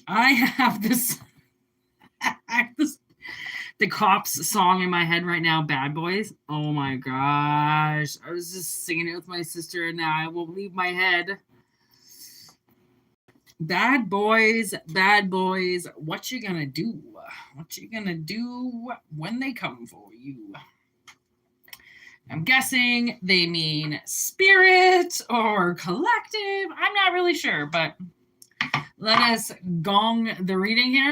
I have this the Cops song in my head right now, Bad Boys. Oh my gosh. I was just singing it with my sister and now I won't leave my head. Bad boys, what you gonna do? What you gonna do when they come for you? I'm guessing they mean spirit or collective. I'm not really sure, but let us gong the reading here.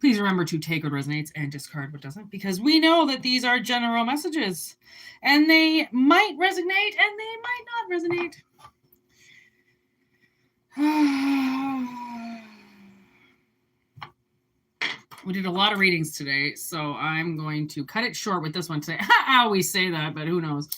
Please remember to take what resonates and discard what doesn't, because we know that these are general messages and they might resonate and they might not resonate. We did a lot of readings today, so I'm going to cut it short with this one today. I always say that, but who knows?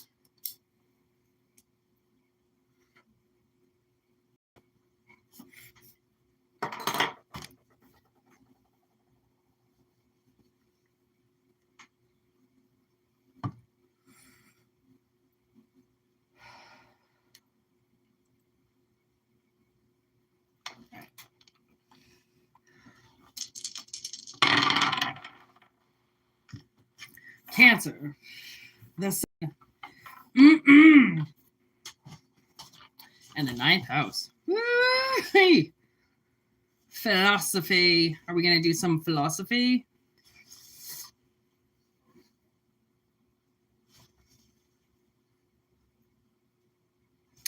Cancer. And the 9th house. Hey. Philosophy. Are we going to do some philosophy?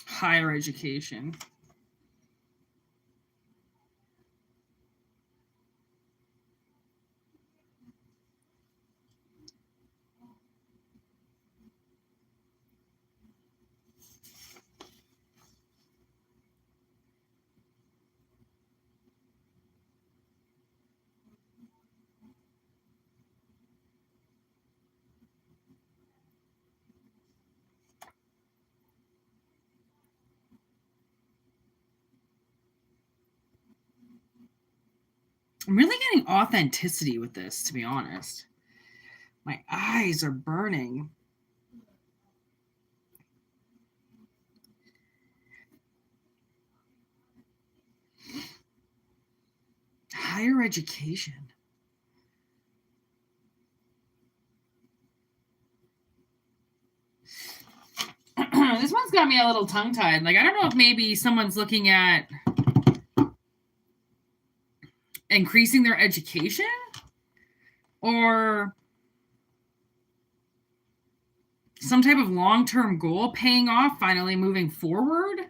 Higher education. I'm really getting authenticity with this, to be honest. My eyes are burning. Higher education. This one's got me a little tongue-tied. Like, I don't know if maybe someone's looking at increasing their education or some type of long-term goal paying off, finally moving forward.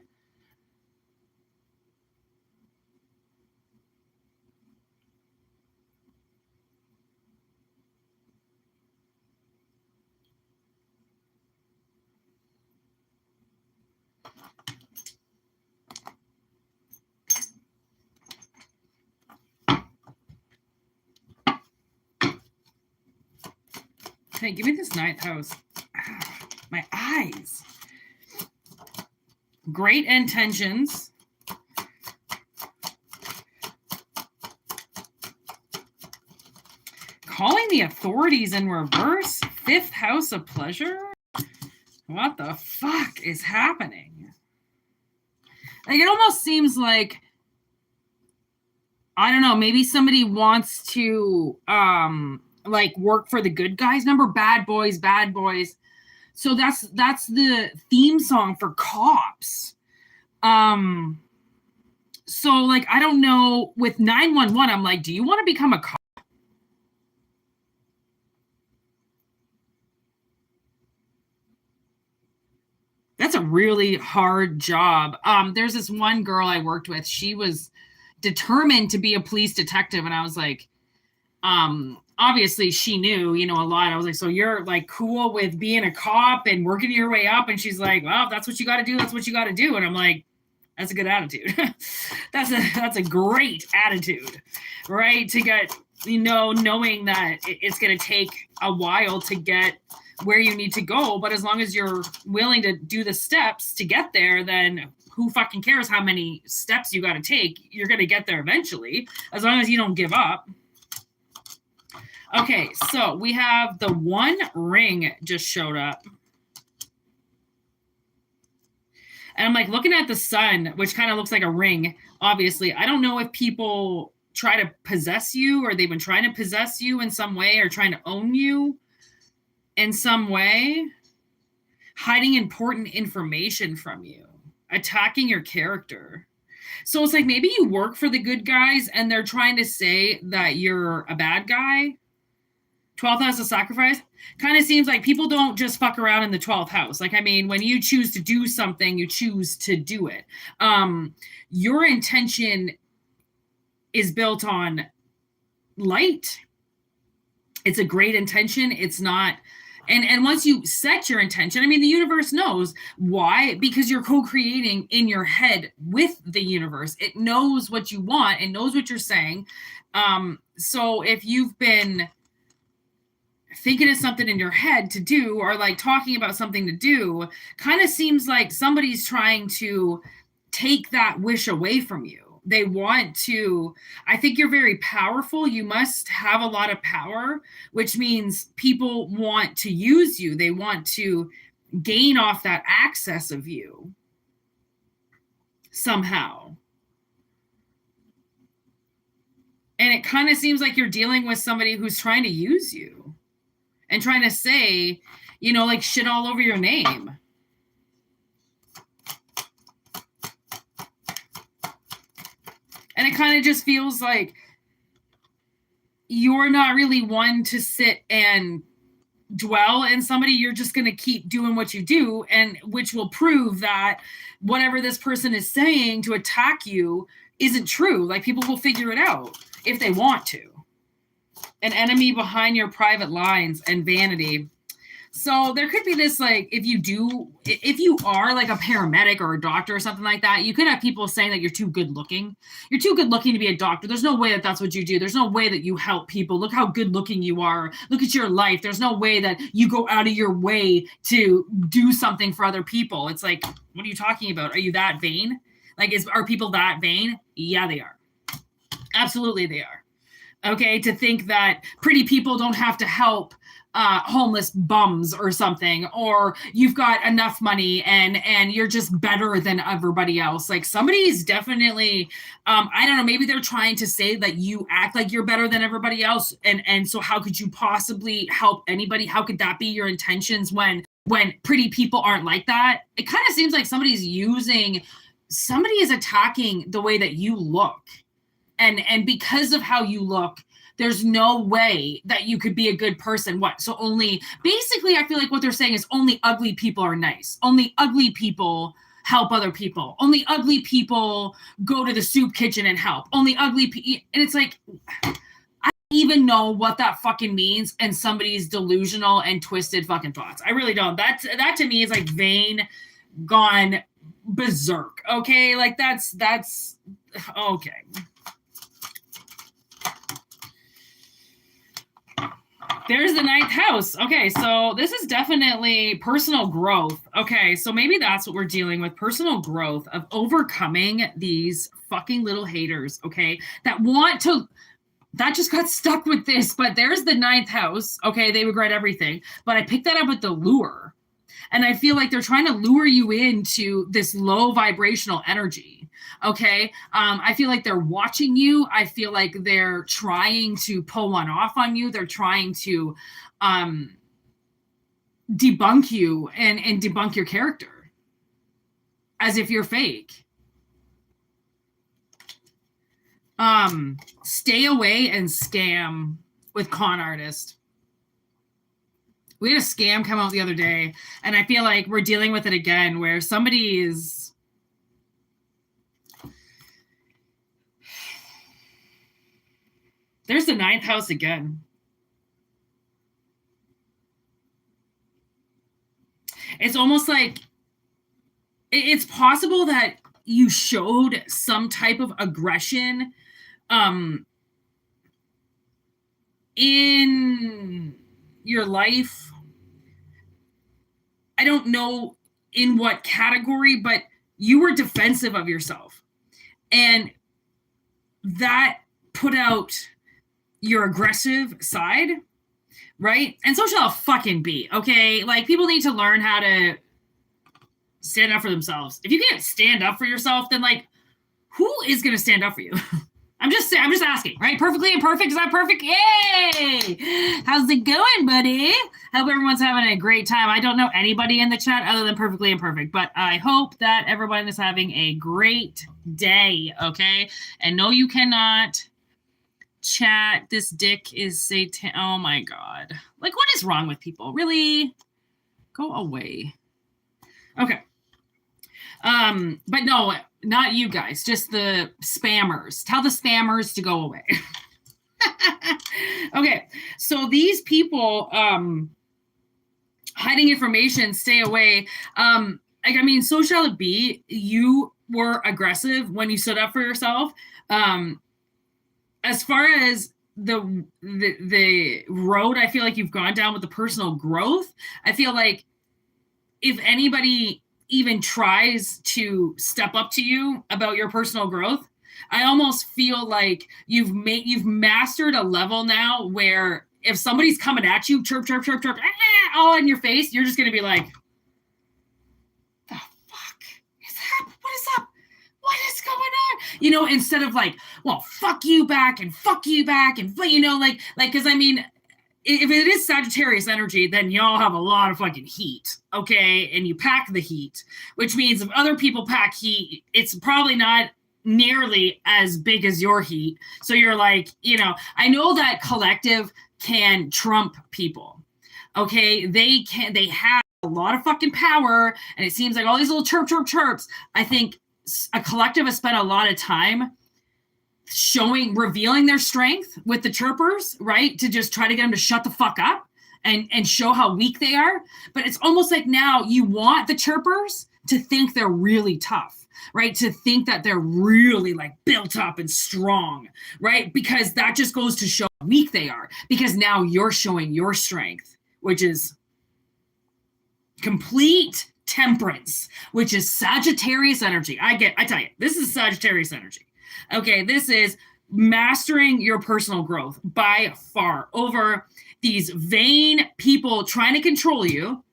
Okay, give me this 9th house. My eyes. Great intentions. Calling the authorities in reverse. 5th house of pleasure. What the fuck is happening? Like, it almost seems like, I don't know, maybe somebody wants to like work for the good guys. Remember Bad Boys, Bad Boys. So that's the theme song for Cops. So like, I don't know, with 911, I'm like, do you want to become a cop? That's a really hard job. There's this one girl I worked with. She was determined to be a police detective, and I was like, obviously she knew, you know, a lot. I was like, so you're like cool with being a cop and working your way up? And she's like, well, if that's what you got to do, that's what you got to do. And I'm like, that's a good attitude. that's a great attitude, right? To get, you know, knowing that it's going to take a while to get where you need to go, but as long as you're willing to do the steps to get there, then who fucking cares how many steps you got to take? You're going to get there eventually, as long as you don't give up. Okay, so we have the One Ring just showed up. And I'm like looking at the sun, which kind of looks like a ring, obviously. I don't know if people try to possess you, or they've been trying to possess you in some way, or trying to own you in some way, hiding important information from you, attacking your character. So it's like maybe you work for the good guys and they're trying to say that you're a bad guy. 12th house of sacrifice kind of seems like people don't just fuck around in the 12th house. Like, I mean, when you choose to do something, you choose to do it. Your intention is built on light. It's a great intention. It's not. And once you set your intention, I mean, the universe knows why, because you're co-creating in your head with the universe. It knows what you want. It knows what you're saying. So if you've been thinking of something in your head to do, or like talking about something to do, kind of seems like somebody's trying to take that wish away from you. They want to, I think you're very powerful. You must have a lot of power, which means people want to use you. They want to gain off that access of you somehow. And it kind of seems like you're dealing with somebody who's trying to use you and trying to say, you know, like shit all over your name. And it kind of just feels like you're not really one to sit and dwell in somebody. You're just going to keep doing what you do, and which will prove that whatever this person is saying to attack you isn't true. Like, people will figure it out if they want to. An enemy behind your private lines and vanity. So there could be this, like, if you are like a paramedic or a doctor or something like that, you could have people saying that you're too good looking. You're too good looking to be a doctor. There's no way that that's what you do. There's no way that you help people. Look how good looking you are. Look at your life. There's no way that you go out of your way to do something for other people. It's like, what are you talking about? Are you that vain? Like, are people that vain? Yeah, they are. Absolutely, they are. Okay, to think that pretty people don't have to help homeless bums or something, or you've got enough money and you're just better than everybody else. Like, somebody's definitely, I don't know, maybe they're trying to say that you act like you're better than everybody else, and so how could you possibly help anybody? How could that be your intentions when pretty people aren't like that? It kind of seems like somebody is attacking the way that you look. And because of how you look, there's no way that you could be a good person. What? So basically, I feel like what they're saying is only ugly people are nice. Only ugly people help other people. Only ugly people go to the soup kitchen and help. Only ugly people. And it's like, I don't even know what that fucking means, and somebody's delusional and twisted fucking thoughts. I really don't. That to me is like vain, gone berserk. Okay? Like, that's okay. There's the 9th house. Okay, so this is definitely personal growth. Okay, so maybe that's what we're dealing with. Personal growth of overcoming these fucking little haters, okay, that just got stuck with this. But there's the 9th house. Okay, they regret everything. But I picked that up with the lure. And I feel like they're trying to lure you into this low vibrational energy. Okay. I feel like they're watching you. I feel like they're trying to pull one off on you. They're trying to debunk you and debunk your character as if you're fake. Stay away and scam with con artist. We had a scam come out the other day, and I feel like we're dealing with it again, where somebody is... There's the 9th house again. It's almost like it's possible that you showed some type of aggression in your life. I don't know in what category, but you were defensive of yourself. And that put out your aggressive side, right? And so shall it fucking be, okay? Like, people need to learn how to stand up for themselves. If you can't stand up for yourself, then, like, who is going to stand up for you? I'm just asking, right? Perfectly imperfect. Is that perfect? Yay! How's it going, buddy? Hope everyone's having a great time. I don't know anybody in the chat other than perfectly imperfect, but I hope that everyone is having a great day, okay? And no, you cannot chat. This dick is Satan. Oh my God. Like, what is wrong with people? Really? Go away. Okay. But no, not you guys, just the spammers. Tell the spammers to go away. Okay, so these people hiding information, stay away. Like, I mean, so shall it be. You were aggressive when you stood up for yourself. As far as the road I feel like you've gone down with the personal growth, I feel like if anybody even tries to step up to you about your personal growth, I almost feel like you've mastered a level now where if somebody's coming at you, chirp, chirp, chirp, chirp, all in your face, you're just going to be like, the fuck is up? What is up? What is going on? You know, instead of like, well, fuck you back and fuck you back. And, you know, like, because I mean, if it is Sagittarius energy, then y'all have a lot of fucking heat, okay? And you pack the heat, which means if other people pack heat, it's probably not nearly as big as your heat. So you're like, you know, I know that collective can trump people, okay? They have a lot of fucking power, and it seems like all these little chirp, chirp, chirps. I think a collective has spent a lot of time revealing their strength with the chirpers, right? To just try to get them to shut the fuck up and show how weak they are. But it's almost like now you want the chirpers to think they're really tough, right? To think that they're really like built up and strong, right? Because that just goes to show how weak they are, because now you're showing your strength, which is complete temperance, which is Sagittarius energy. I tell you, this is Sagittarius energy. Okay, this is mastering your personal growth by far over these vain people trying to control you,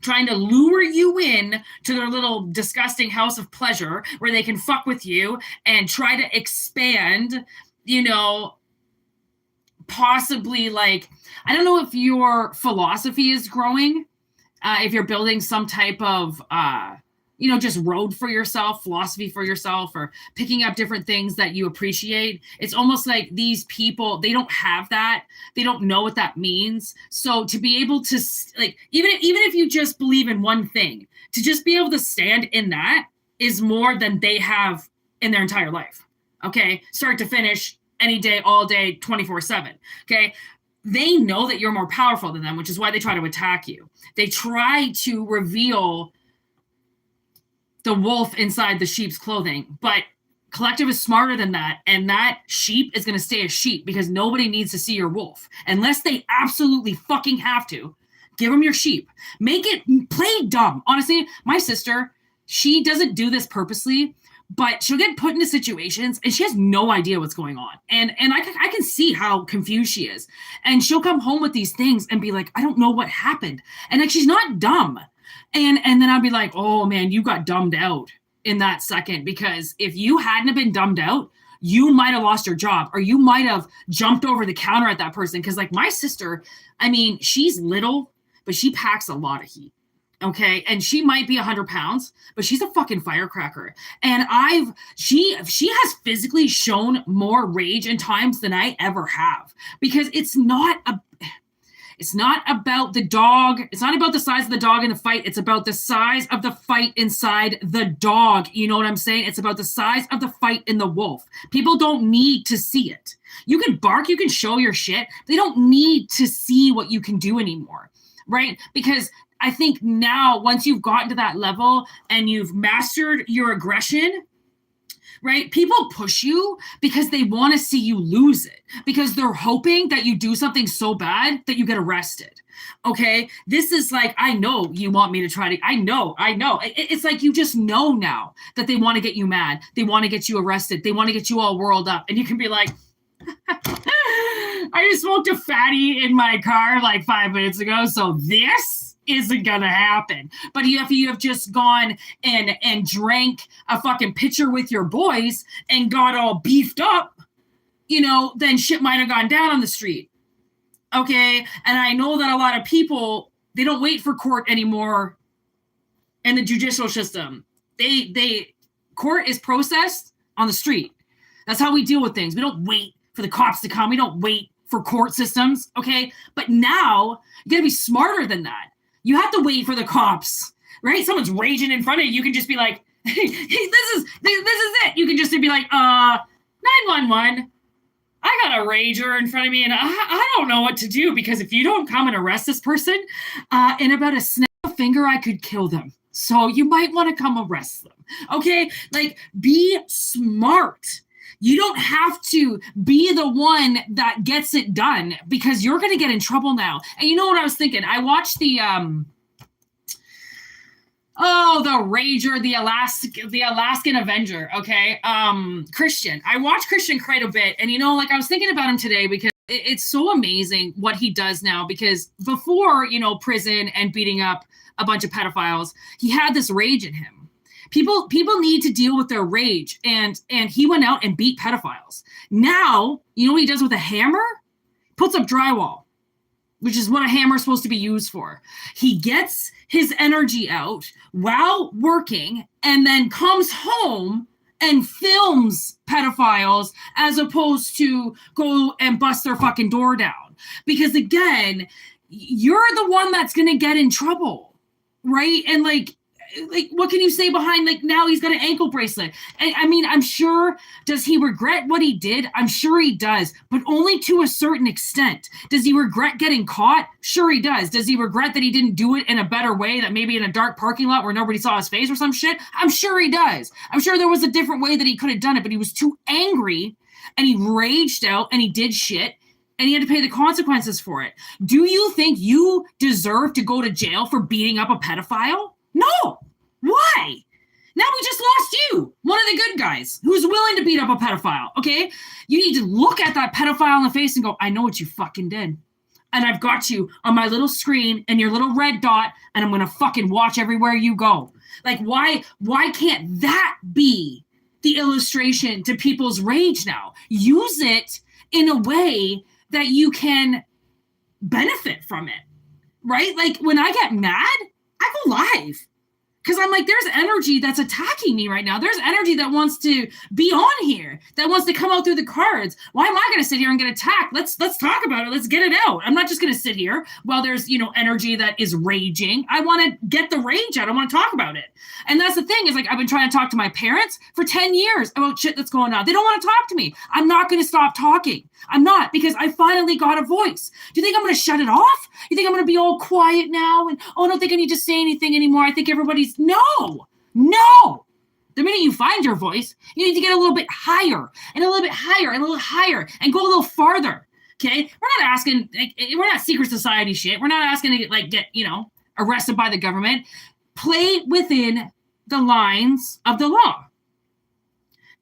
trying to lure you in to their little disgusting house of pleasure where they can fuck with you and try to expand, you know, possibly like, I don't know if your philosophy is growing, if you're building some type of, you know, just road for yourself, philosophy for yourself, or picking up different things that you appreciate. It's almost like these people, they don't have that. They don't know what that means. So to be able to, like, even if you just believe in one thing, to just be able to stand in that is more than they have in their entire life. Okay. Start to finish, any day, all day, 24/7. Okay. They know that you're more powerful than them, which is why they try to attack you. They try to reveal the wolf inside the sheep's clothing, but collective is smarter than that, and that sheep is going to stay a sheep because nobody needs to see your wolf unless they absolutely fucking have to. Give them your sheep. Make it play dumb. Honestly, my sister, she doesn't do this purposely, but she'll get put into situations and she has no idea what's going on. And I can see how confused she is. And she'll come home with these things and be like, I don't know what happened. And like, she's not dumb. And then I'd be like, oh man, you got dumbed out in that second, because if you hadn't have been dumbed out, you might have lost your job, or you might have jumped over the counter at that person. Because like my sister, I mean, she's little, but she packs a lot of heat. Okay. And she might be 100 pounds, but she's a fucking firecracker. And she has physically shown more rage in times than I ever have, because it's not It's not about the dog. It's not about the size of the dog in the fight. It's about the size of the fight inside the dog. You know what I'm saying? It's about the size of the fight in the wolf. People don't need to see it. You can bark, you can show your shit. They don't need to see what you can do anymore, right? Because I think now, once you've gotten to that level and you've mastered your aggression, right? People push you because they want to see you lose it, because they're hoping that you do something so bad that you get arrested. Okay. This is like, I know you want me to try to, I know. It's like, you just know now that they want to get you mad. They want to get you arrested. They want to get you all whirled up. And you can be like, I just smoked a fatty in my car like 5 minutes ago. So this isn't gonna happen. But if you have just gone and drank a fucking pitcher with your boys and got all beefed up, then shit might have gone down on the street. Okay. And I know that a lot of people, they don't wait for court anymore in the judicial system. Court is processed on the street. That's how we deal with things. We don't wait for the cops to come. We don't wait for court systems. Okay. But now you gotta be smarter than that. You have to wait for the cops, right? Someone's raging in front of you. You can just be like, hey, this is it. You can just be like, 911. I got a rager in front of me and I don't know what to do, because if you don't come and arrest this person, in about a snap of a finger, I could kill them. So you might want to come arrest them. Okay. Like, be smart. You don't have to be the one that gets it done, because you're going to get in trouble now. And you know what I was thinking? I watched the Rager, the Alaskan Avenger. Okay. Christian. I watch Christian quite a bit. And I was thinking about him today because it's so amazing what he does now, because before, prison and beating up a bunch of pedophiles, he had this rage in him. People need to deal with their rage, and he went out and beat pedophiles. Now, you know what he does with a hammer? Puts up drywall, which is what a hammer is supposed to be used for. He gets his energy out while working and then comes home and films pedophiles as opposed to go and bust their fucking door down. Because again, you're the one that's going to get in trouble, right? And like, what can you say behind, like, now he's got an ankle bracelet? And I mean, I'm sure, does he regret what he did? I'm sure he does, but only to a certain extent. Does he regret getting caught? Sure he does. Does he regret that he didn't do it in a better way, that maybe in a dark parking lot where nobody saw his face or some shit? I'm sure he does. I'm sure there was a different way that he could have done it, but he was too angry and he raged out and he did shit. And he had to pay the consequences for it. Do you think you deserve to go to jail for beating up a pedophile? No. Why? Now we just lost you, one of the good guys who's willing to beat up a pedophile, okay? You need to look at that pedophile in the face and go, I know what you fucking did. And I've got you on my little screen and your little red dot, and I'm going to fucking watch everywhere you go. Like, why can't that be the illustration to people's rage now? Use it in a way that you can benefit from it, right? Like, when I get mad, I go live. Because I'm like, there's energy that's attacking me right now. There's energy that wants to be on here, that wants to come out through the cards. Why am I going to sit here and get attacked? Let's talk about it. Let's get it out. I'm not just going to sit here while there's, energy that is raging. I want to get the rage out. I want to talk about it. And that's the thing, is like, I've been trying to talk to my parents for 10 years about shit that's going on. They don't want to talk to me. I'm not going to stop talking. I'm not, because I finally got a voice. Do you think I'm going to shut it off? You think I'm going to be all quiet now? And, I don't think I need to say anything anymore. I think everybody's, no. The minute you find your voice, you need to get a little bit higher and a little bit higher and a little higher and go a little farther. Okay. We're not asking, we're not secret society shit. We're not asking to get, arrested by the government. Play within the lines of the law.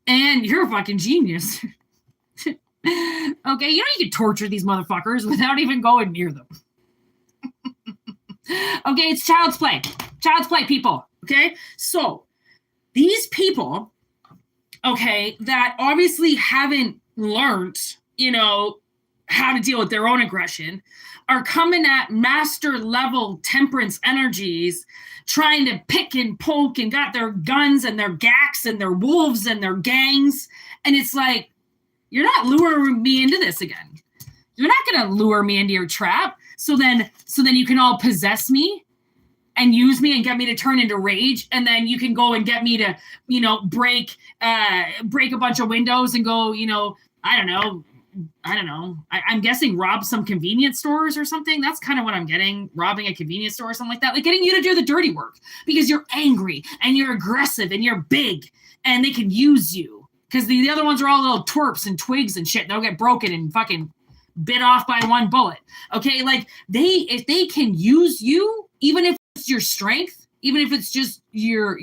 And you're a fucking genius. Okay. You can torture these motherfuckers without even going near them. Okay. It's child's play. Child's play, people. Okay. So these people, okay, that obviously haven't learned, how to deal with their own aggression, are coming at master level temperance energies, trying to pick and poke, and got their guns and their gacks and their wolves and their gangs. And it's like, you're not luring me into this again. You're not going to lure me into your trap. So then you can all possess me and use me and get me to turn into rage, and then you can go and get me to, break a bunch of windows and go, I don't know. I'm guessing rob some convenience stores or something. That's kind of what I'm getting. Robbing a convenience store or something like that. Like getting you to do the dirty work because you're angry and you're aggressive and you're big and they can use you. Because the other ones are all little twerps and twigs and shit. They'll get broken and fucking bit off by one bullet. Okay, like if they can use you, even if it's your strength, even if it's just your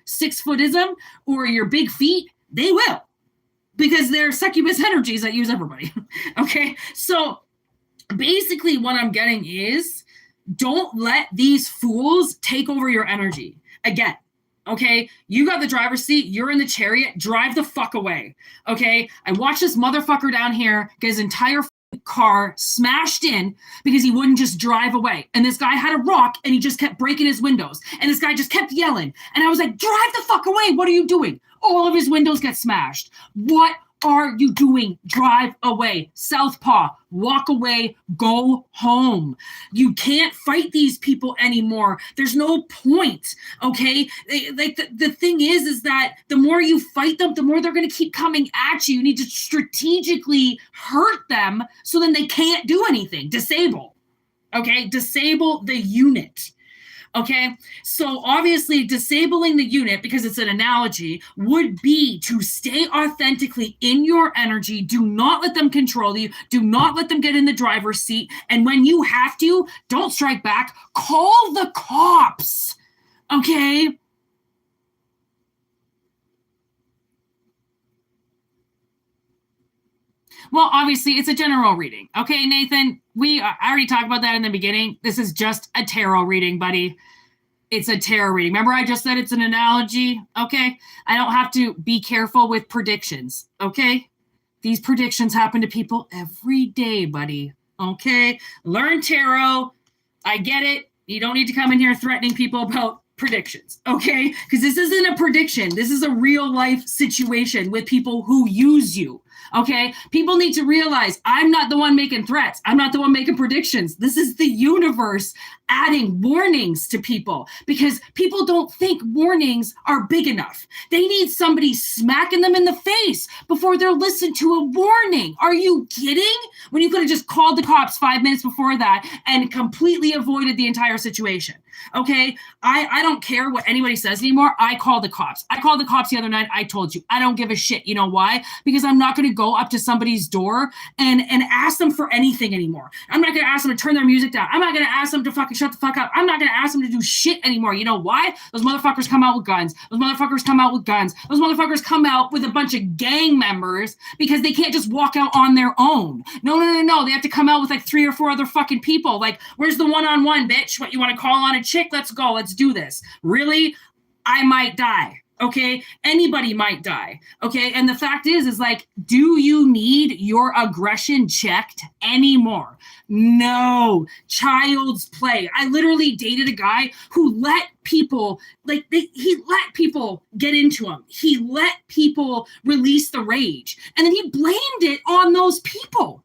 6-footism or your big feet, they will. Because they're succubus energies that use everybody. Okay, so basically what I'm getting is don't let these fools take over your energy. Again, okay, you got the driver's seat, you're in the chariot, drive the fuck away. Okay, I watched this motherfucker down here get his entire car smashed in because he wouldn't just drive away. And this guy had a rock and he just kept breaking his windows. And this guy just kept yelling. And I was like, drive the fuck away. What are you doing? All of his windows get smashed. What are you doing? Drive away. Southpaw. Walk away. Go home. You can't fight these people anymore. There's no point. Okay? The thing is that the more you fight them, the more they're going to keep coming at you. You need to strategically hurt them so then they can't do anything. Disable. Okay? Disable the unit. Okay, so obviously disabling the unit, because it's an analogy, would be to stay authentically in your energy. Do not let them control you. Do not let them get in the driver's seat. And when you have to, don't strike back. Call the cops. Okay? Well, obviously, it's a general reading. Okay, Nathan, I already talked about that in the beginning. This is just a tarot reading, buddy. It's a tarot reading. Remember I just said it's an analogy? Okay? I don't have to be careful with predictions. Okay? These predictions happen to people every day, buddy. Okay? Learn tarot. I get it. You don't need to come in here threatening people about predictions. Okay? Because this isn't a prediction. This is a real life situation with people who use you. Okay, people need to realize I'm not the one making threats. I'm not the one making predictions. This is the universe adding warnings to people because people don't think warnings are big enough. They need somebody smacking them in the face before they'll listen to a warning. Are you kidding? When you could have just called the cops 5 minutes before that and completely avoided the entire situation. Okay, I don't care what anybody says anymore. I call the cops. I called the cops the other night. I told you, I don't give a shit. You know why? Because I'm not going to go up to somebody's door and ask them for anything anymore. I'm not going to ask them to turn their music down. I'm not going to ask them to fucking shut the fuck up. I'm not going to ask them to do shit anymore. You know why? Those motherfuckers come out with guns. Those motherfuckers come out with guns. Those motherfuckers come out with a bunch of gang members because they can't just walk out on their own. No. They have to come out with like 3 or 4 other fucking people. Like, where's the one-on-one, bitch? What, you want to call on a chick? Let's go. Let's do this. Really? I might die. Okay? Anybody might die. Okay? And the fact is like, do you need your aggression checked anymore? No. Child's play. I literally dated a guy who let people, he let people get into him. He let people release the rage. And then he blamed it on those people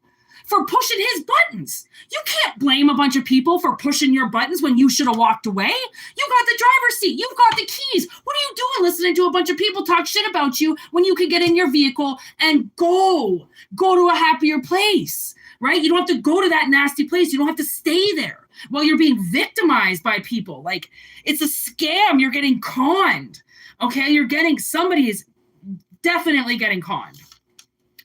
for pushing his buttons. You can't blame a bunch of people for pushing your buttons when you should have walked away. You got the driver's seat. You've got the keys. What are you doing listening to a bunch of people talk shit about you when you could get in your vehicle and go to a happier place, right? You don't have to go to that nasty place. You don't have to stay there while you're being victimized by people. Like, it's a scam. You're getting conned, okay? Somebody is definitely getting conned.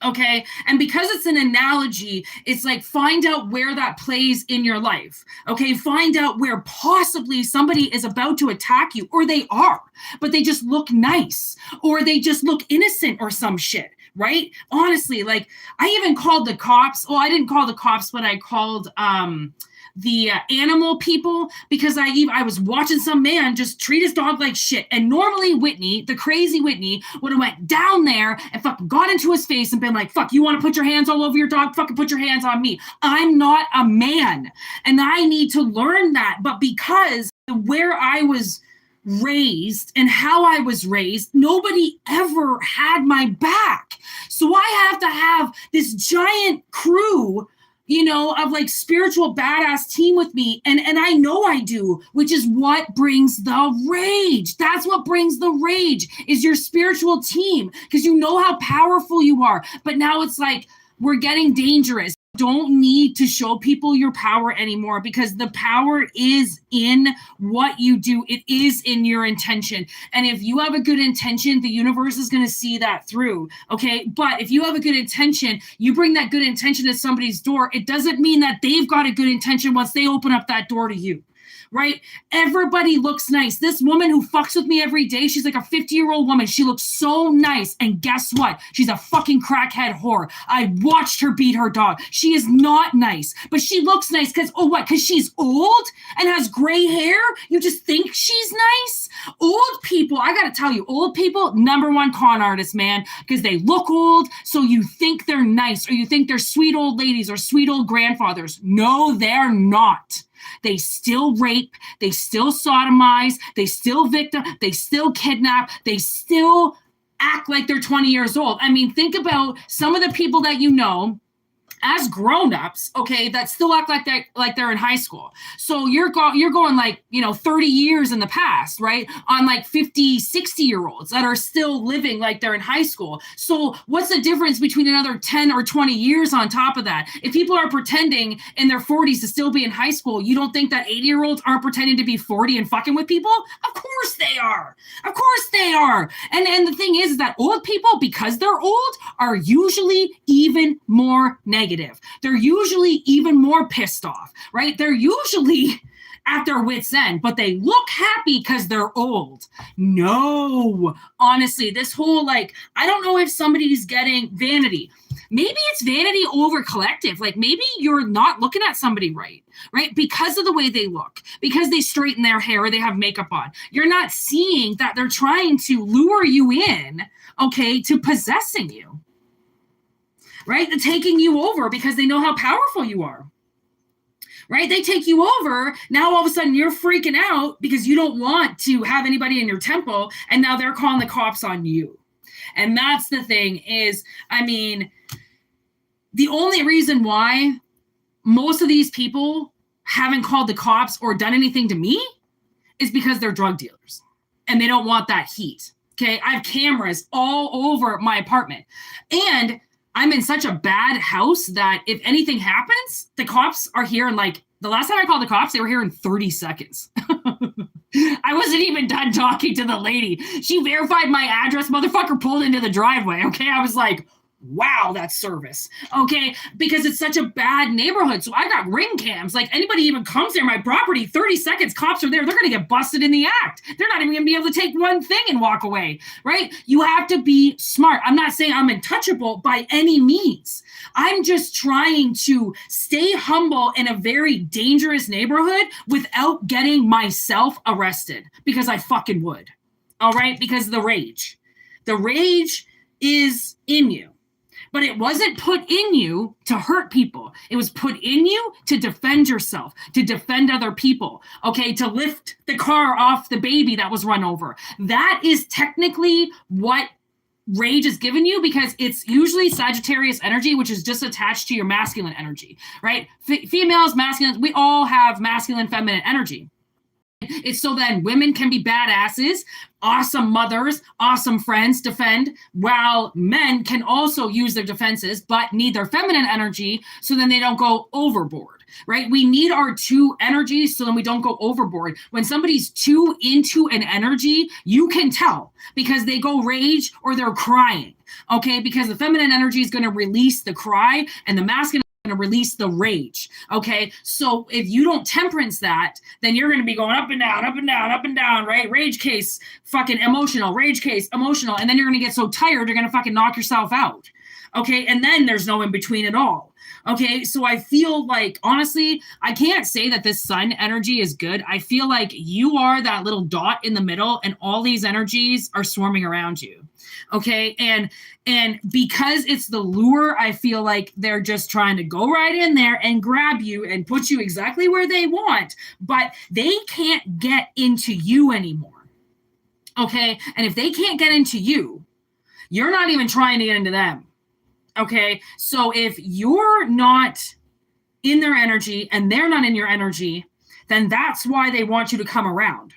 Okay. And because it's an analogy, it's like, find out where that plays in your life. Okay. Find out where possibly somebody is about to attack you, or they are, but they just look nice, or they just look innocent or some shit. Right. Honestly, like, I even called the cops. Well, I didn't call the cops, but I called, the animal people, because I was watching some man just treat his dog like shit. And normally Whitney, the crazy Whitney, would have went down there and fucking got into his face and been like, fuck, you want to put your hands all over your dog? Fucking put your hands on me. I'm not a man. And I need to learn that. But because where I was raised and how I was raised, nobody ever had my back. So I have to have this giant crew of like spiritual badass team with me. And I know I do, which is what brings the rage. That's what brings the rage, is your spiritual team, because you know how powerful you are. But now it's like, we're getting dangerous. Don't need to show people your power anymore, because the power is in what you do. It is in your intention. And if you have a good intention, the universe is going to see that through. Okay. But if you have a good intention, you bring that good intention to somebody's door. It doesn't mean that they've got a good intention once they open up that door to you. Right? Everybody looks nice. This woman who fucks with me every day, she's like a 50-year-old woman. She looks so nice. And guess what? She's a fucking crackhead whore. I watched her beat her dog. She is not nice, but she looks nice because, oh, what? Because she's old and has gray hair? You just think she's nice? Old people, I got to tell you, old people, number one con artists, man, because they look old. So you think they're nice, or you think they're sweet old ladies or sweet old grandfathers. No, they're not. They still rape, they still sodomize, they still victim, they still kidnap, they still act like they're 20 years old. I mean, think about some of the people that you know as grown-ups, okay, that still act like they're in high school. So you're going like, 30 years in the past, right? On like 50, 60-year-olds that are still living like they're in high school. So what's the difference between another 10 or 20 years on top of that? If people are pretending in their 40s to still be in high school, you don't think that 80-year-olds aren't pretending to be 40 and fucking with people? Of course they are. Of course they are. And the thing is that old people, because they're old, are usually even more negative. They're usually even more pissed off, right? They're usually at their wits' end, but they look happy because they're old. No, honestly, this whole I don't know if somebody's getting vanity. Maybe it's vanity over collective. Like maybe you're not looking at somebody right? Because of the way they look, because they straighten their hair or they have makeup on. You're not seeing that they're trying to lure you in, okay, to possessing you. Right? They're taking you over because they know how powerful you are. Right? They take you over. Now all of a sudden you're freaking out because you don't want to have anybody in your temple. And now they're calling the cops on you. And that's the thing is, I mean, the only reason why most of these people haven't called the cops or done anything to me is because they're drug dealers and they don't want that heat. Okay. I have cameras all over my apartment, and I'm in such a bad house that if anything happens, the cops are here in the last time I called the cops, they were here in 30 seconds. I wasn't even done talking to the lady. She verified my address. Motherfucker pulled into the driveway. Okay. I was like, wow, that's service. Okay. Because it's such a bad neighborhood. So I got ring cams. Like anybody even comes near my property, 30 seconds, cops are there. They're going to get busted in the act. They're not even going to be able to take one thing and walk away. Right. You have to be smart. I'm not saying I'm untouchable by any means. I'm just trying to stay humble in a very dangerous neighborhood without getting myself arrested, because I fucking would. All right. Because the rage is in you. But it wasn't put in you to hurt people. It was put in you to defend yourself, to defend other people, okay, to lift the car off the baby that was run over. That is technically what rage is given you, because it's usually Sagittarius energy, which is just attached to your masculine energy, right? Females, masculine, we all have masculine, feminine energy. It's so then women can be badasses, awesome mothers, awesome friends, defend, while men can also use their defenses, but need their feminine energy so then they don't go overboard, right? We need our two energies so then we don't go overboard. When somebody's too into an energy, you can tell because they go rage or they're crying, okay? Because the feminine energy is going to release the cry and the masculine going to release the rage. Okay. So if you don't temperance that, then you're going to be going up and down, up and down, up and down, right? Rage case, fucking emotional, rage case, emotional. And then you're going to get so tired, you're going to fucking knock yourself out. Okay. And then there's no in between at all. Okay. So I feel like, honestly, I can't say that this sun energy is good. I feel like you are that little dot in the middle and all these energies are swarming around you. Okay. And because it's the lure, I feel like they're just trying to go right in there and grab you and put you exactly where they want, but they can't get into you anymore. Okay. And if they can't get into you, you're not even trying to get into them. Okay. So if you're not in their energy and they're not in your energy, then that's why they want you to come around.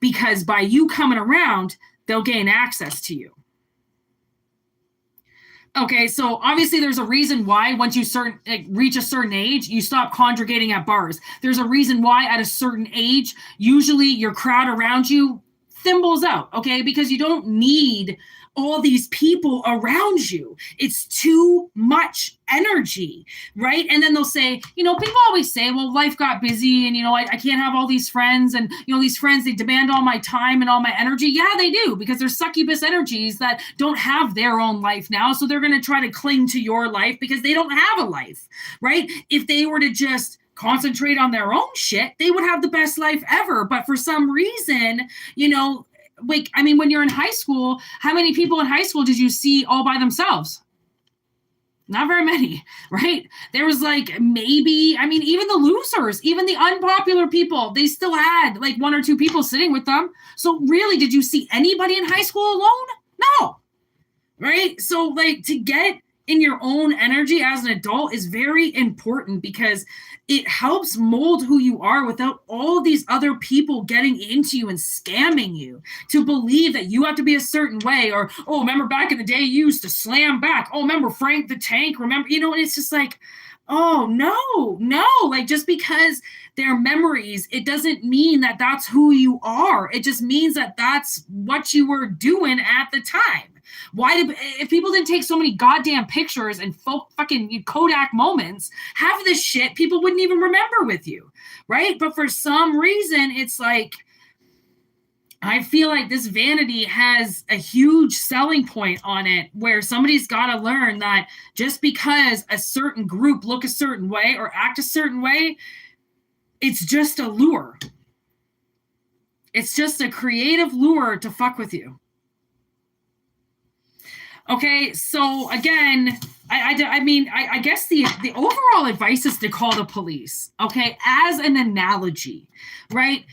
Because by you coming around, they'll gain access to you. Okay, so obviously there's a reason why once you reach a certain age, you stop congregating at bars. There's a reason why at a certain age, usually your crowd around you thimbles out, okay? Because you don't need all these people around you. It's too much energy, right? And then they'll say, people always say, well, life got busy and, I can't have all these friends. And, these friends, they demand all my time and all my energy. Yeah, they do, because they're succubus energies that don't have their own life now. So they're going to try to cling to your life because they don't have a life, right? If they were to just concentrate on their own shit, they would have the best life ever. But for some reason, when you're in high school, how many people in high school did you see all by themselves? Not very many, right? There was maybe, even the losers, even the unpopular people, they still had one or two people sitting with them. So really, did you see anybody in high school alone? No, right? So to get in your own energy as an adult is very important because it helps mold who you are without all these other people getting into you and scamming you to believe that you have to be a certain way. Or, oh, remember back in the day you used to slam back. Oh, remember Frank the Tank? Remember, and it's just oh, no. Just because they're memories, it doesn't mean that that's who you are. It just means that that's what you were doing at the time. If people didn't take so many goddamn pictures and fucking Kodak moments, half of this shit people wouldn't even remember with you, right? But for some reason, it's I feel like this vanity has a huge selling point on it where somebody's got to learn that just because a certain group look a certain way or act a certain way, it's just a lure. It's just a creative lure to fuck with you. Okay, so again, I guess the overall advice is to call the police, okay, as an analogy, right?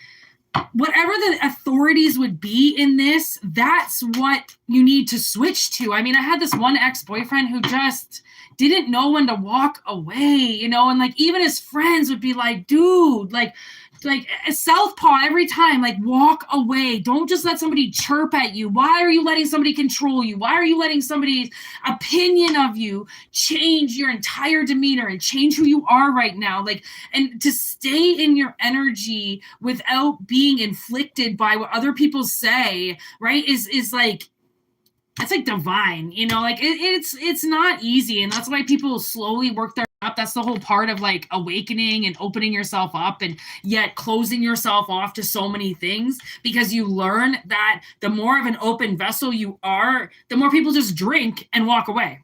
Whatever the authorities would be in this, that's what you need to switch to. I had this one ex-boyfriend who just didn't know when to walk away, and even his friends would be like, dude, a southpaw every time, walk away. Don't just let somebody chirp at you. Why are you letting somebody control you? Why are you letting somebody's opinion of you change your entire demeanor and change who you are right now? And to stay in your energy without being inflicted by what other people say, right, is that's divine, it's not easy. And that's why people slowly work their up. That's the whole part of awakening and opening yourself up and yet closing yourself off to so many things, because you learn that the more of an open vessel you are, the more people just drink and walk away.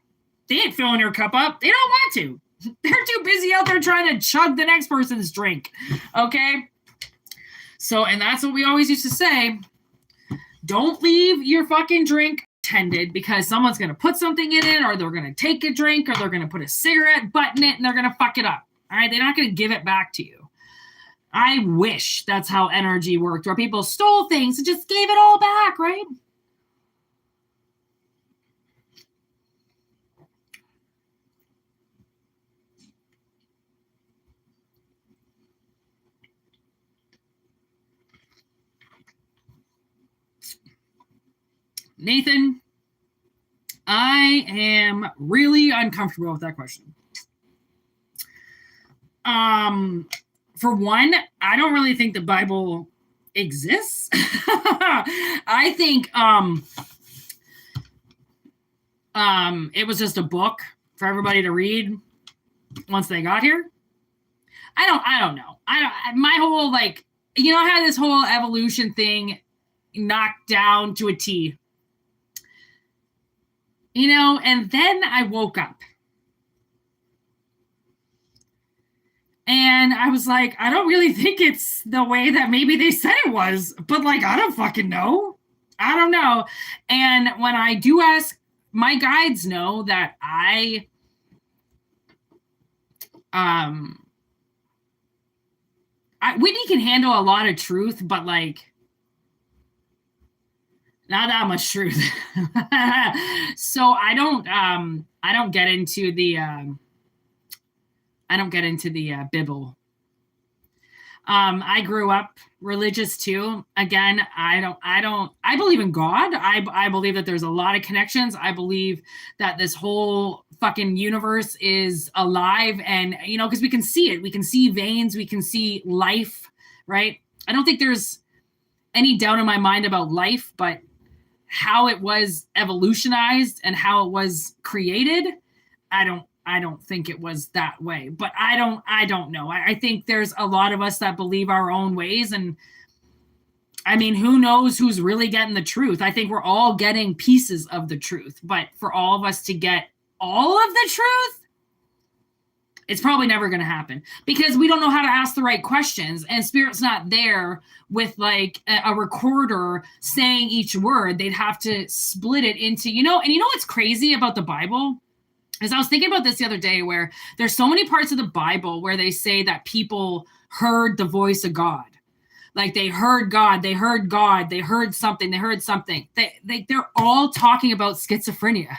They ain't filling your cup up. They don't want to. They're too busy out there trying to chug the next person's drink. Okay. So, and that's what we always used to say. Don't leave your fucking drink tended, because someone's going to put something in it, or they're going to take a drink, or they're going to put a cigarette butt in it, and they're going to fuck it up. All right. They're not going to give it back to you. I wish that's how energy worked, where people stole things and just gave it all back, right? Nathan, I am really uncomfortable with that question. For one, I don't really think the Bible exists. I think it was just a book for everybody to read once they got here. I don't know. My whole I had this whole evolution thing knocked down to a T. And then I woke up. And I was like, I don't really think it's the way that maybe they said it was. But I don't fucking know. I don't know. And when I do ask, my guides know that Whitney can handle a lot of truth, but not that much truth. So I don't get into the I don't get into the Bible. I grew up religious too. Again, I believe in God. I believe that there's a lot of connections. I believe that this whole fucking universe is alive, and, you know, because we can see it. We can see veins, we can see life, right? I don't think there's any doubt in my mind about life, but how it was evolutionized and how it was created, I don't think it was that way, but I don't know. I think there's a lot of us that believe our own ways. And I mean, who knows who's really getting the truth? I think we're all getting pieces of the truth, but for all of us to get all of the truth, it's probably never going to happen because we don't know how to ask the right questions, and Spirit's not there with like a recorder saying each word. They'd have to split it into, you know, and you know what's crazy about the Bible? As I was thinking about this the other day, where there's so many parts of the Bible where they say that people heard the voice of God. Like they heard God, they heard God, they heard something, they heard something. They're all talking about schizophrenia.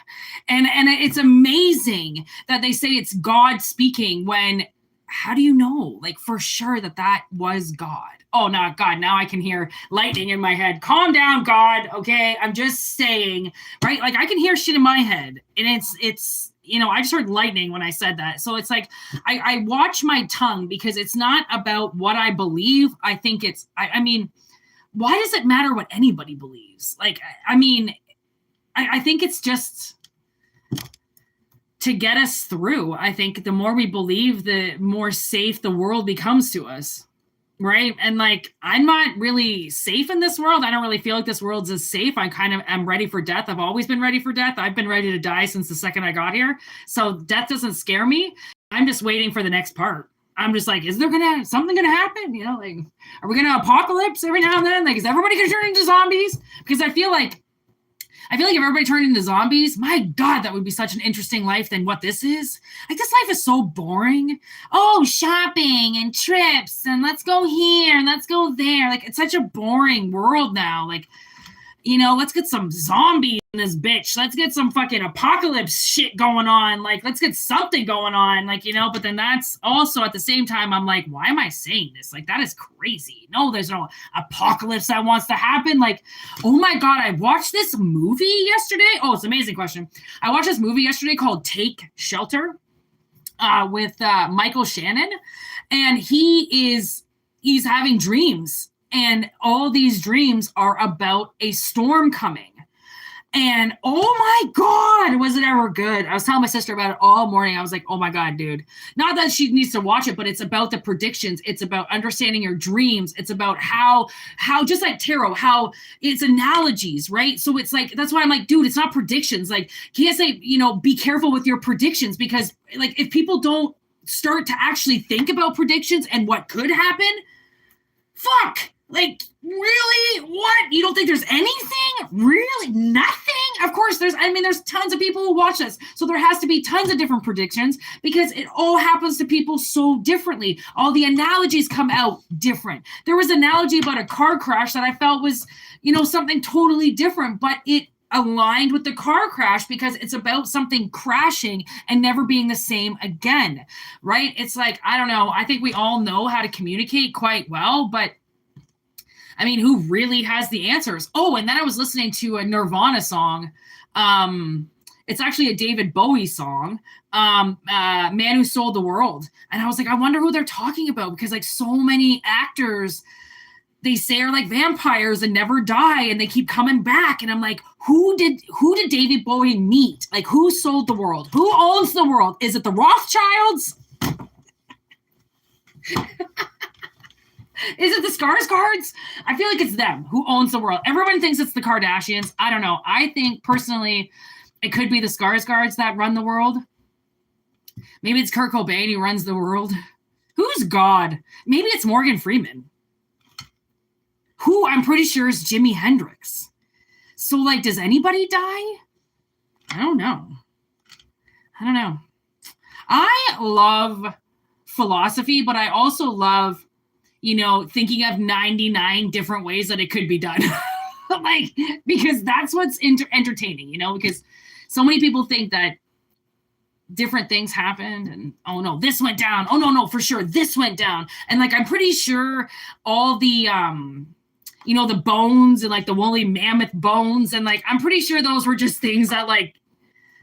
And it's amazing that they say it's God speaking when, how do you know, like, for sure that was God? Oh, not God. Now I can hear lightning in my head. Calm down, God. Okay. I'm just saying, right? Like I can hear shit in my head, and it's, you know, I just heard lightning when I said that. So it's like, I watch my tongue because it's not about what I believe. I think it's, I mean, why does it matter what anybody believes? Like, I mean, I think it's just to get us through. I think the more we believe, the more safe the world becomes to us. Right. And like, I'm not really safe in this world. I don't really feel like this world's as safe. I kind of am ready for death. I've always been ready for death. I've been ready to die since the second I got here. So death doesn't scare me. I'm just waiting for the next part. I'm just like, is there something gonna happen? You know, like, are we gonna apocalypse every now and then? Like, is everybody gonna turn into zombies? Because I feel like if everybody turned into zombies, my God, that would be such an interesting life than what this is. Like, this life is so boring. Oh, shopping and trips and let's go here and let's go there. Like, it's such a boring world now. Like, you know, let's get some zombies in this bitch. Let's get some fucking apocalypse shit going on. Like, let's get something going on. Like, you know, but then that's also at the same time, I'm like, why am I saying this? Like, that is crazy. No, there's no apocalypse that wants to happen. Like, oh my God, I watched this movie yesterday. Oh, it's an amazing question. I watched this movie yesterday called Take Shelter with Michael Shannon. And he's having dreams. And all these dreams are about a storm coming. And oh my God, was it ever good? I was telling my sister about it all morning. I was like, oh my God, dude. Not that she needs to watch it, but it's about the predictions. It's about understanding your dreams. It's about how just like tarot, how it's analogies, right? So it's like, that's why I'm like, dude, it's not predictions. Like, can't say, you know, be careful with your predictions, because like, if people don't start to actually think about predictions and what could happen, fuck. Like, really? What? You don't think there's anything? Really? Nothing? Of course, there's tons of people who watch this. So there has to be tons of different predictions, because it all happens to people so differently. All the analogies come out different. There was an analogy about a car crash that I felt was, you know, something totally different, but it aligned with the car crash because it's about something crashing and never being the same again, right? It's like, I don't know. I think we all know how to communicate quite well, but I mean, who really has the answers? Oh, and then I was listening to a Nirvana song. It's actually a David Bowie song, Man Who Sold the World. And I was like, I wonder who they're talking about, because like so many actors, they say are like vampires and never die and they keep coming back. And I'm like, who did David Bowie meet? Like, who sold the world? Who owns the world? Is it the Rothschilds? Is it the Skarsgards? I feel like it's them who owns the world. Everyone thinks it's the Kardashians. I don't know. I think personally it could be the Skarsgards that run the world. Maybe it's Kurt Cobain who runs the world. Who's God? Maybe it's Morgan Freeman, who I'm pretty sure is Jimi Hendrix. So like, does anybody die? I don't know. I love philosophy, but I also love, you know, thinking of 99 different ways that it could be done. Like, because that's what's entertaining, you know, because so many people think that different things happened, and oh no, this went down. Oh no, for sure, this went down. And like, I'm pretty sure all the the bones and like the woolly mammoth bones, and like, I'm pretty sure those were just things that like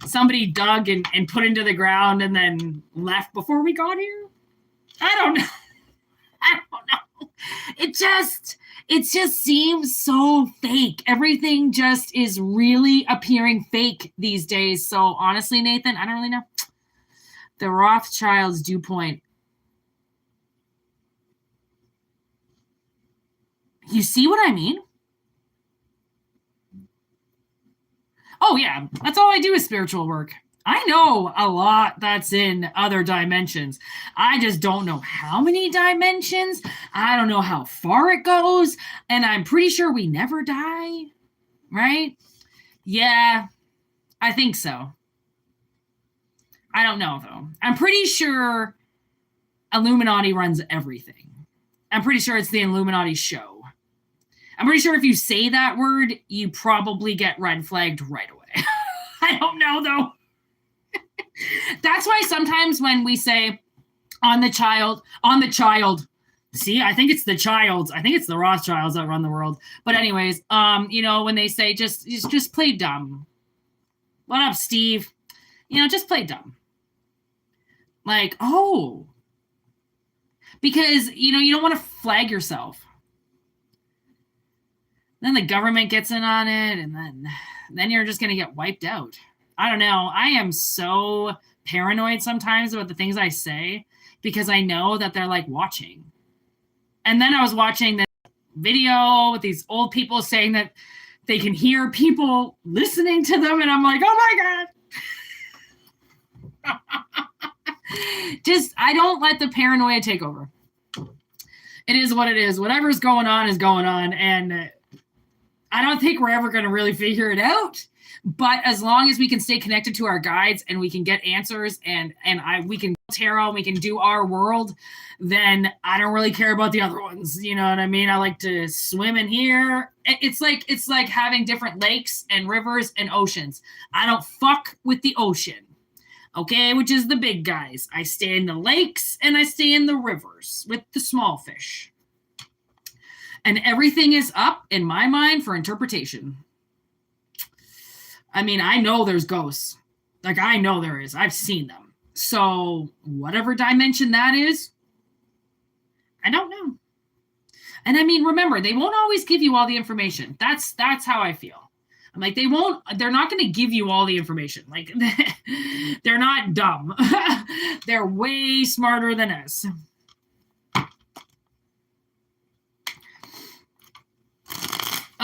somebody dug and put into the ground and then left before we got here. I don't know. I don't know. It just seems so fake. Everything just is really appearing fake these days. So honestly, Nathan, I don't really know. The Rothschilds do point. You see what I mean? Oh yeah, that's all I do is spiritual work. I know a lot that's in other dimensions. I just don't know how many dimensions. I don't know how far it goes. And I'm pretty sure we never die, right? Yeah, I think so. I don't know, though. I'm pretty sure Illuminati runs everything. I'm pretty sure it's the Illuminati show. I'm pretty sure if you say that word, you probably get red flagged right away. I don't know, though. That's why sometimes when we say on the child, see, I think it's the Childs. I think it's the Rothschilds that run the world. But anyways, when they say just play dumb. What up, Steve? Just play dumb. Like, oh. Because, you don't want to flag yourself. Then the government gets in on it, and then you're just going to get wiped out. I don't know. I am so paranoid sometimes about the things I say because I know that they're like watching. And then I was watching this video with these old people saying that they can hear people listening to them, and I'm like, oh my God. I don't let the paranoia take over. It is what it is. Whatever's going on is going on, and I don't think we're ever going to really figure it out. But as long as we can stay connected to our guides and we can get answers and we can tarot and we can do our world, then I don't really care about the other ones. You know what I mean? I like to swim in here. It's like having different lakes and rivers and oceans. I don't fuck with the ocean, okay, which is the big guys. I stay in the lakes and I stay in the rivers with the small fish. And everything is up in my mind for interpretation. I mean, I know there's ghosts. Like, I know there is. I've seen them. So whatever dimension that is, I don't know. And I mean, remember, they won't always give you all the information. That's how I feel. I'm like, they're not going to give you all the information. Like, they're not dumb. They're way smarter than us.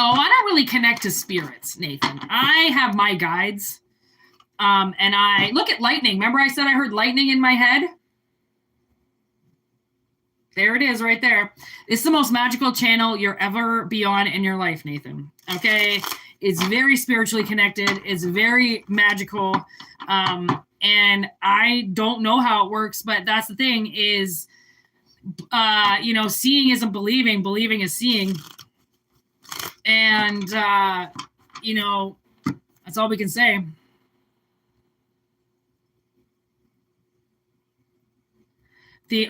Oh, I don't really connect to spirits, Nathan. I have my guides. And I look at lightning. Remember I said I heard lightning in my head? There it is right there. It's the most magical channel you'll ever be on in your life, Nathan. Okay? It's very spiritually connected. It's very magical. And I don't know how it works, but that's the thing is, seeing isn't believing. Believing is seeing. And, that's all we can say.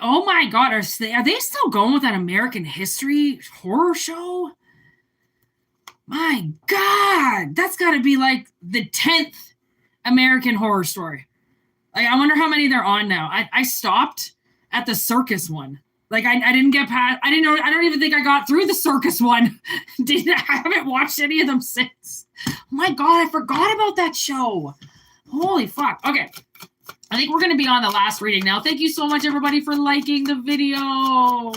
Oh my God, are they still going with that American history horror show? My God, that's got to be like the 10th American Horror Story. Like, I wonder how many they're on now. I stopped at the circus one. Like, I didn't get past, I don't even think I got through the circus one. I haven't watched any of them since. Oh my God, I forgot about that show. Holy fuck. Okay. I think we're going to be on the last reading now. Thank you so much, everybody, for liking the video.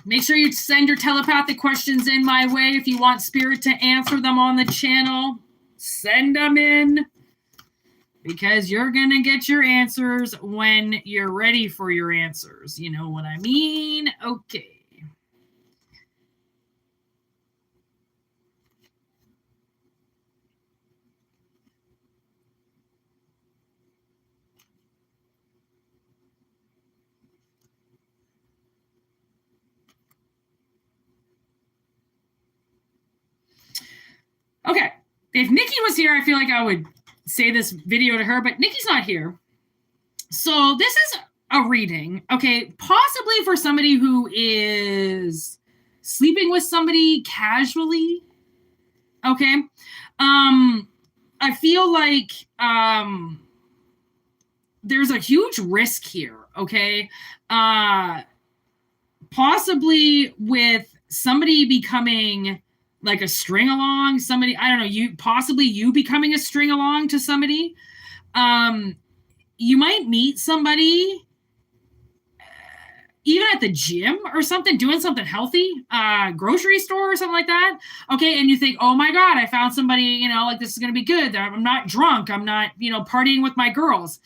Make sure you send your telepathic questions in my way if you want Spirit to answer them on the channel. Send them in. Because you're going to get your answers when you're ready for your answers. You know what I mean? Okay. Okay. If Nikki was here, I feel like I would say this video to her, but Nikki's not here. So this is a reading, okay, possibly for somebody who is sleeping with somebody casually, okay? I feel like there's a huge risk here, okay? Possibly with somebody becoming like a string along, somebody, I don't know, you becoming a string along to somebody. You might meet somebody even at the gym or something, doing something healthy, grocery store or something like that. Okay. And you think, oh my God, I found somebody, you know, like this is going to be good. I'm not drunk. I'm not, you know, partying with my girls.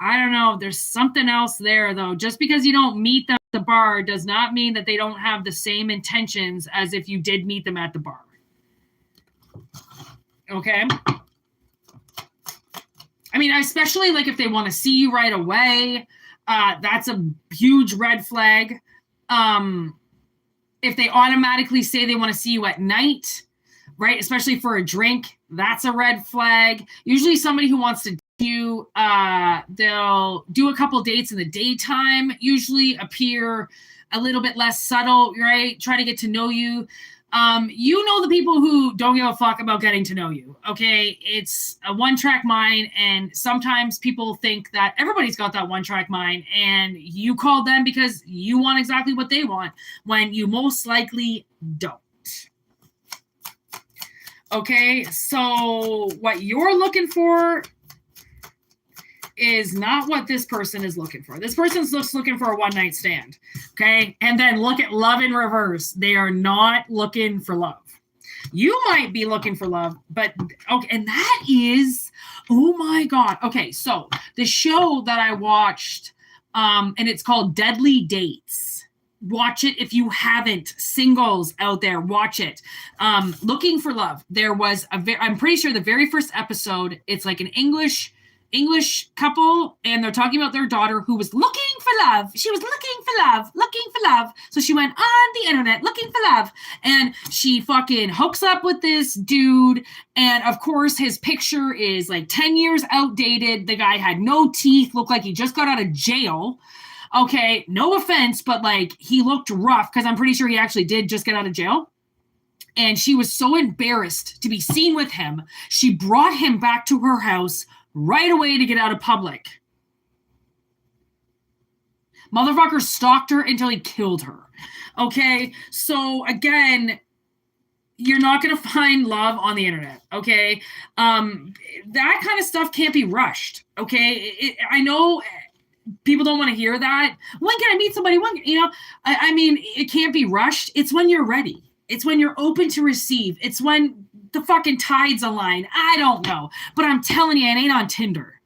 I don't know. There's something else there though. Just because you don't meet them at the bar does not mean that they don't have the same intentions as if you did meet them at the bar. Okay. I mean, especially like if they want to see you right away, that's a huge red flag. If they automatically say they want to see you at night, right, especially for a drink, that's a red flag. Usually somebody who wants to you, they'll do a couple dates in the daytime, usually appear a little bit less subtle, right? Try to get to know you. You know the people who don't give a fuck about getting to know you, okay? It's a one-track mind, and sometimes people think that everybody's got that one-track mind, and you call them because you want exactly what they want, when you most likely don't. Okay, so what you're looking for is not what this person is looking for. This person's just looking for a one-night stand, okay? And then look at love in reverse. They are not looking for love. You might be looking for love, but okay, and that is, oh my God. Okay, so the show that I watched, and it's called Deadly Dates. Watch it if you haven't. Singles out there, watch it. Looking for love. There was I'm pretty sure the very first episode, it's like an English couple, and they're talking about their daughter who was looking for love. She was looking for love. So she went on the internet looking for love, and she fucking hooks up with this dude. And of course, his picture is like 10 years outdated. The guy had no teeth, looked like he just got out of jail. Okay, no offense, but like he looked rough, because I'm pretty sure he actually did just get out of jail. And she was so embarrassed to be seen with him, she brought him back to her house right away to get out of public. Motherfucker stalked her until he killed her. Okay, so again, you're not going to find love on the internet, okay? That kind of stuff can't be rushed, okay? I know people don't want to hear that. When can I meet somebody? When, you know, I mean, it can't be rushed. It's when you're ready. It's when you're open to receive. It's when the fucking tides align. I don't know. But I'm telling you, it ain't on Tinder.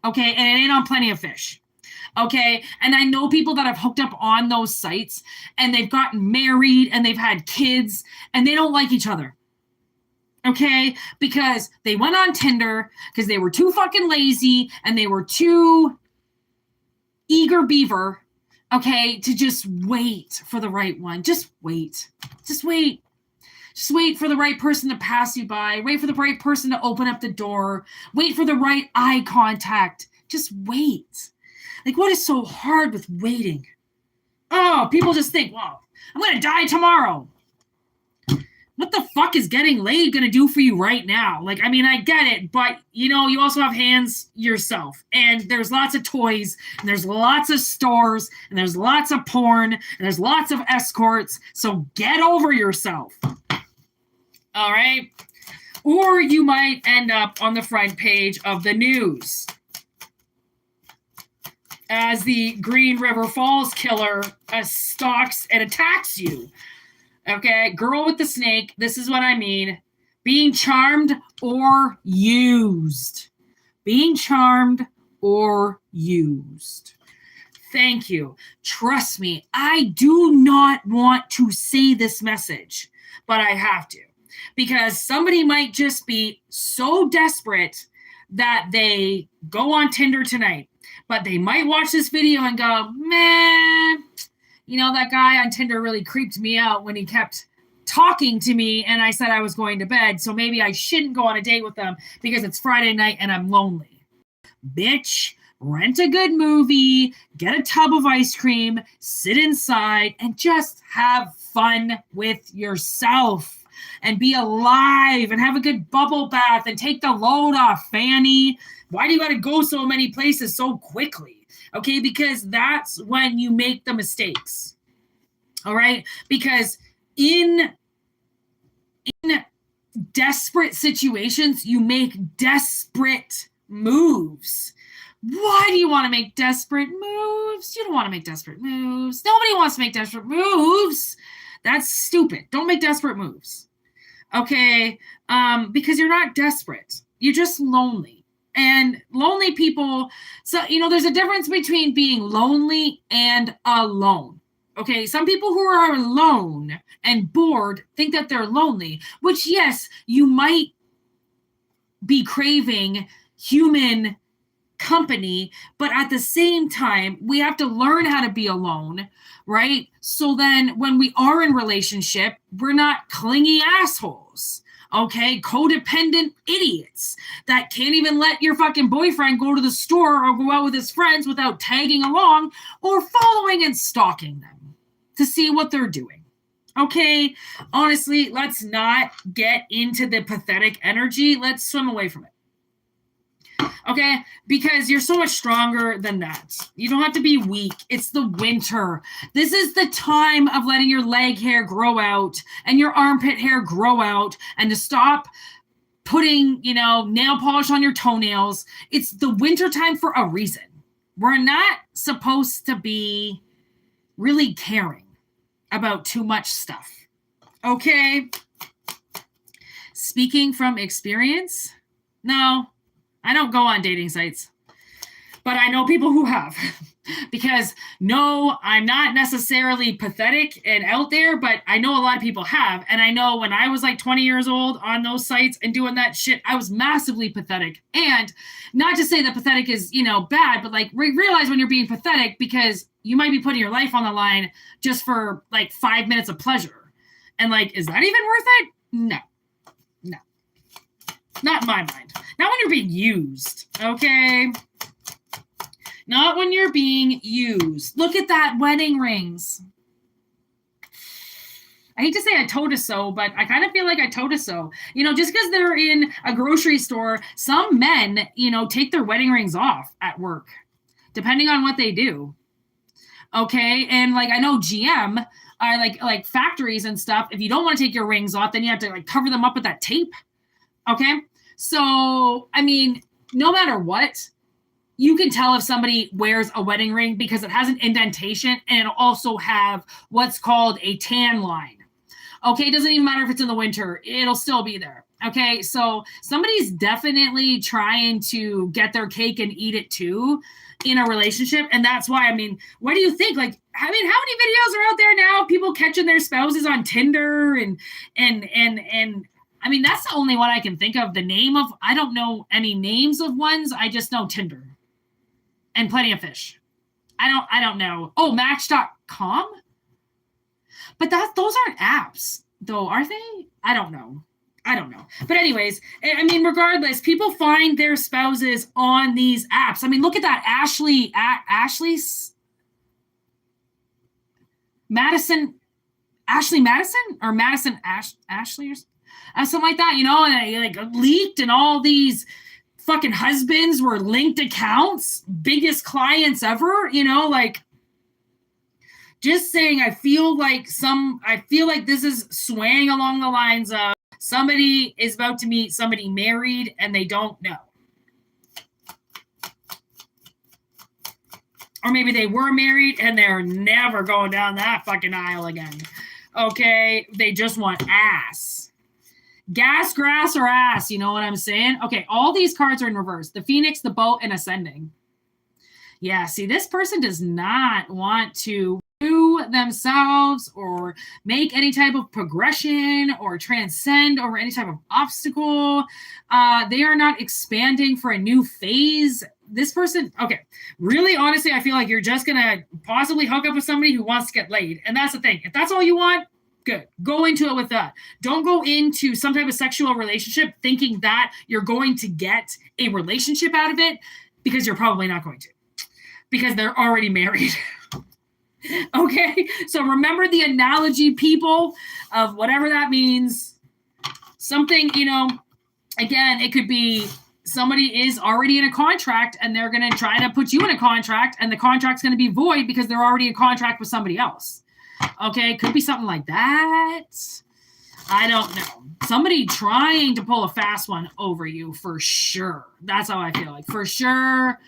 Okay? And it ain't on Plenty of Fish. Okay? And I know people that have hooked up on those sites, and they've gotten married, and they've had kids, and they don't like each other. Okay? Because they went on Tinder because they were too fucking lazy, and they were too eager beaver, okay, to just wait for the right one. Just wait. Just wait. Just wait for the right person to pass you by. Wait for the right person to open up the door. Wait for the right eye contact. Just wait. Like, what is so hard with waiting? Oh, people just think, well, I'm going to die tomorrow. What the fuck is getting laid going to do for you right now? Like, I mean, I get it, but, you know, you also have hands yourself. And there's lots of toys, and there's lots of stores, and there's lots of porn, and there's lots of escorts. So get over yourself. All right? Or you might end up on the front page of the news as the Green River Falls killer stalks and attacks you. Okay, girl with the snake. This is what I mean. Being charmed or used. Being charmed or used. Thank you. Trust me, I do not want to say this message, but I have to. Because somebody might just be so desperate that they go on Tinder tonight, but they might watch this video and go, man, you know, that guy on Tinder really creeped me out when he kept talking to me and I said I was going to bed, so maybe I shouldn't go on a date with them because it's Friday night and I'm lonely. Bitch, rent a good movie, get a tub of ice cream, sit inside, and just have fun with yourself and be alive and have a good bubble bath and take the load off, Fanny. Why do you got to go so many places so quickly? Okay, because that's when you make the mistakes. All right, because in desperate situations, you make desperate moves. Why do you want to make desperate moves? You don't want to make desperate moves. Nobody wants to make desperate moves. That's stupid. Don't make desperate moves. Okay? Because you're not desperate. You're just lonely. And lonely people, so, there's a difference between being lonely and alone. Okay, some people who are alone and bored think that they're lonely, which, yes, you might be craving human company, but at the same time, we have to learn how to be alone, right? So then when we are in relationship, we're not clingy assholes, okay? Codependent idiots that can't even let your fucking boyfriend go to the store or go out with his friends without tagging along or following and stalking them to see what they're doing. Okay, honestly, let's not get into the pathetic energy. Let's swim away from it. Okay, because you're so much stronger than that. You don't have to be weak. It's the winter. This is the time of letting your leg hair grow out and your armpit hair grow out and to stop putting, nail polish on your toenails. It's the winter time for a reason. We're not supposed to be really caring about too much stuff. Okay? Speaking from experience, no, I don't go on dating sites, but I know people who have. Because no, I'm not necessarily pathetic and out there, but I know a lot of people have. And I know when I was like 20 years old on those sites and doing that shit, I was massively pathetic. And not to say that pathetic is, bad, but like realize when you're being pathetic because you might be putting your life on the line just for like 5 minutes of pleasure. And like, is that even worth it? No. Not in my mind. Not when you're being used, okay? Not when you're being used. Look at that, wedding rings. I hate to say I told us so, but I kind of feel like I told us so. Just because they're in a grocery store, some men, take their wedding rings off at work, depending on what they do. Okay? And like, I know GM, like factories and stuff, if you don't want to take your rings off, then you have to like cover them up with that tape. Okay? So, I mean, no matter what, you can tell if somebody wears a wedding ring because it has an indentation and it'll also have what's called a tan line. Okay, it doesn't even matter if it's in the winter, it'll still be there. Okay, so somebody's definitely trying to get their cake and eat it too in a relationship. And that's why, what do you think? Like, how many videos are out there now? People catching their spouses on Tinder and that's the only one I can think of. I don't know any names of ones. I just know Tinder and Plenty of Fish. I don't know. Oh, Match.com? But those aren't apps, though, are they? I don't know. But anyways, regardless, people find their spouses on these apps. Look at that. Ashley's Madison or Madison Ashley or something like that, and like leaked, and all these fucking husbands were linked accounts, biggest clients ever, like just saying. I feel like this is swaying along the lines of somebody is about to meet somebody married and they don't know. Or maybe they were married and they're never going down that fucking aisle again. Okay, they just want ass. Gas, grass, or ass, you know what I'm saying? Okay, all these cards are in reverse. The Phoenix, the Boat, and Ascending. Yeah, see, this person does not want to do themselves or make any type of progression or transcend over any type of obstacle. They are not expanding for a new phase. This person, okay, really, honestly, I feel like you're just going to possibly hook up with somebody who wants to get laid. And that's the thing. If that's all you want, Good. Go into it with that. Don't go into some type of sexual relationship thinking that you're going to get a relationship out of it, because you're probably not going to, because they're already married. Okay? So remember the analogy, people, of whatever that means. Something, again, it could be somebody is already in a contract and they're going to try to put you in a contract, and the contract's going to be void because they're already in contract with somebody else. Okay, could be something like that. I don't know. Somebody trying to pull a fast one over you for sure. That's how I feel like. For sure.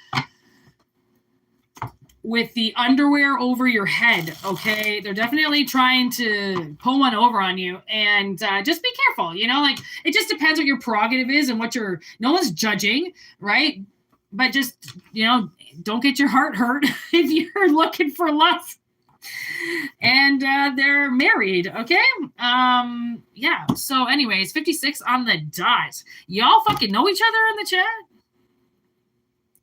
With the underwear over your head, okay? They're definitely trying to pull one over on you. And just be careful, like, it just depends what your prerogative is and what no one's judging, right? But just, don't get your heart hurt if you're looking for love. And they're married, okay? Yeah. So anyways, 56 on the dot. Y'all fucking know each other in the chat?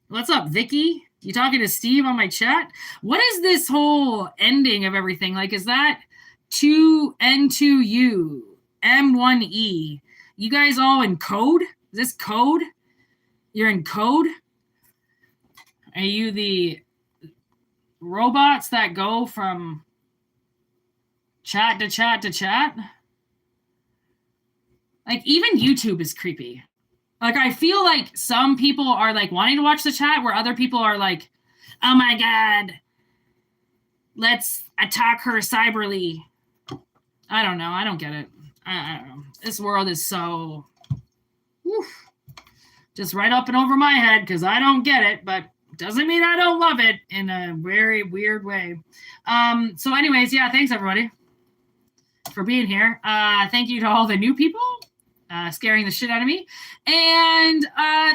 What's up, Vicky? You talking to Steve on my chat? What is this whole ending of everything? Like, is that 2N2U, M1E? You guys all in code? Is this code? You're in code? Are you the robots that go from chat to chat to chat? Like, even YouTube is creepy. Like, I feel like some people are like wanting to watch the chat, where other people are like, oh my God, let's attack her cyberly. I don't know. I don't get it. I don't know. This world is so just right up and over my head, because I don't get it, but doesn't mean I don't love it in a very weird way. So anyways, yeah, thanks everybody for being here. Thank you to all the new people scaring the shit out of me. And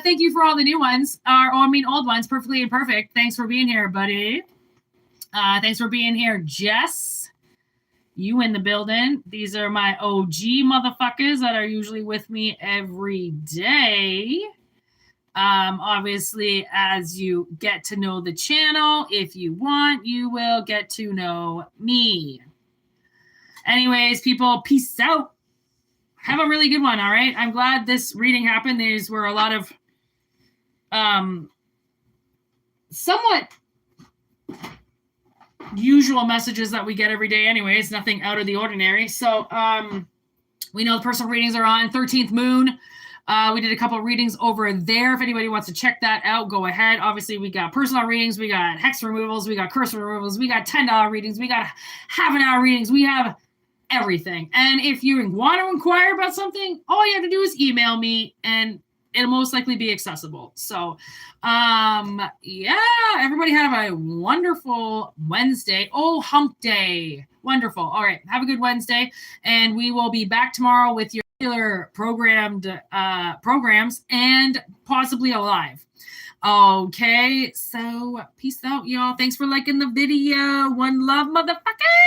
thank you for all the new ones, old ones, Perfectly Imperfect. Thanks for being here, buddy. Thanks for being here, Jess. You in the building. These are my OG motherfuckers that are usually with me every day. Obviously, as you get to know the channel, if you want, you will get to know me. Anyways, people, peace out. Have a really good one, all right? I'm glad this reading happened. These were a lot of somewhat usual messages that we get every day anyways. Nothing out of the ordinary. So we know the personal readings are on 13th moon. We did a couple of readings over there. If anybody wants to check that out, go ahead. Obviously, we got personal readings. We got hex removals. We got curse removals. We got $10 readings. We got half-an-hour readings. We have everything. And if you want to inquire about something, all you have to do is email me, and it'll most likely be accessible. So, yeah, everybody have a wonderful Wednesday. Oh, hump day. Wonderful. All right. Have a good Wednesday. And we will be back tomorrow with your regular programmed programs and possibly a live. Okay. So peace out, y'all. Thanks for liking the video. One love, motherfucker.